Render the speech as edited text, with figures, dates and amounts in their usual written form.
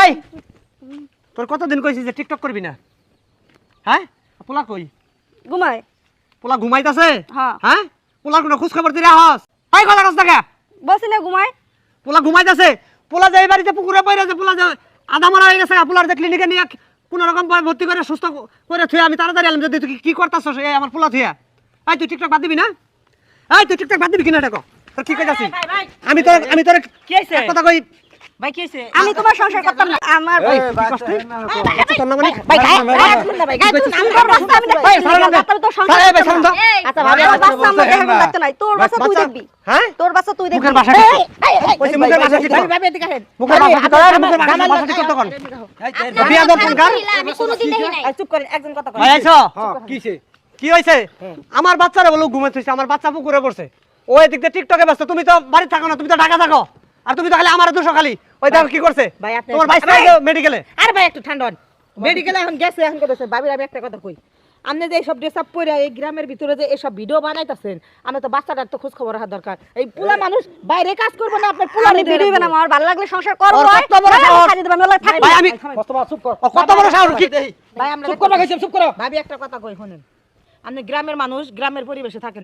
এই তোর কতদিন কইছিস যে টিকটক করবি না? হ্যাঁ পোলা কই? ঘুমায়। পোলা ঘুমাইতাছে? হ্যাঁ। হ্যাঁ পোলার কোনো খোঁজ খবর দিরা হস? এই কথা কস টাকা বলছি না ঘুমায়। পোলা ঘুমাইতাছে? পোলা যে এই বাড়িতে পুকুরে পড়ে আছে, পোলা যে আধা মরা হয়ে গেছে, পোলার যে ক্লিনিকে নিয়ে কোন রকম ভর্তি করে সুস্থ করে থুয়ে আমি তাড়াতাড়ি এলাম। যদি তুই কি করতাছস এই আমার পোলা থুয়া? এই তুই টিকটক বাদ দিবি না? এই তুই টিকটক বাদ দিবি কিনা দেখো তোর কি কইতাছিস? আমি তোর কি হইছে কথা কই ভাই? কি হইছে? আমি তোমার সংসার করতাম না। আমার এই কি কষ্ট তোর নাম মানে ভাই গায় না ভাই গায় তুই আমি করব না। আমি না। এই সারা নাম তো সংসার এই ভাই সারা দাও। আচ্ছা ভাবি তোর বাচ্চা আমার দেখার কোনো দায়িত্ব নাই। তোর বাচ্চা তুই দেখবি। হ্যাঁ তোর বাচ্চা তুই দেখবি। মুখের ভাষা ঠিক কইছে, মুখের ভাষা ঠিক ভাই ভাই এদিকে আসেন। মুখের ভাষা ঠিক কর, মুখের ভাষা ঠিক করতে কোন বিয়া দর্শন কর। আমি কোনোদিন দেখি নাই। চুপ করেন, একজন কথা কয়। ভাই আইছো কিছে কি হইছে? আমার বাচ্চারে বলো ঘুমাইতেছে, আমার বাচ্চা পুকুরে পড়ছে, ও এদিক দিয়ে টিকটকে ব্যস্ত, তুমি তো বাড়ি থাকো না, তুমি তো ঢাকা থাকো, আর তুমি তো খালি আমার দোষ খালি। ওই দেখো কি করছে ভাই আপনি তোমার ভাই মেডিকেলে। আরে ভাই একটু ঠান্ডা হন। মেডিকেলে এখন গেছে, এখন কইতেছে ভাবির আমি একটা কথা কই। আপনি যে এইসব ড্রেস আপ পরে এই গ্রামের ভিতরে যে এইসব ভিডিও বানাইতাছেন, আমি তো বাচ্চাটার তো খোঁজ খবর রাখা দরকার। এই পুলা মানুষ বাইরে কাজ করবে না, আপনার পুলা আমি ভিডিও বানাবো। আমার ভালো লাগলে সংসার করব। ওর কত বড় সাহস! ছাড়ি দেব। আমি ওলাই থাকবো। ভাই আমি চুপ কর। ও কত বড় সাহস কি? ভাই আমরা চুপ করো কইছি, চুপ করো। ভাবি একটা কথা কই শুনেন, আপনি গ্রামের মানুষ, গ্রামের পরিবেশে থাকেন।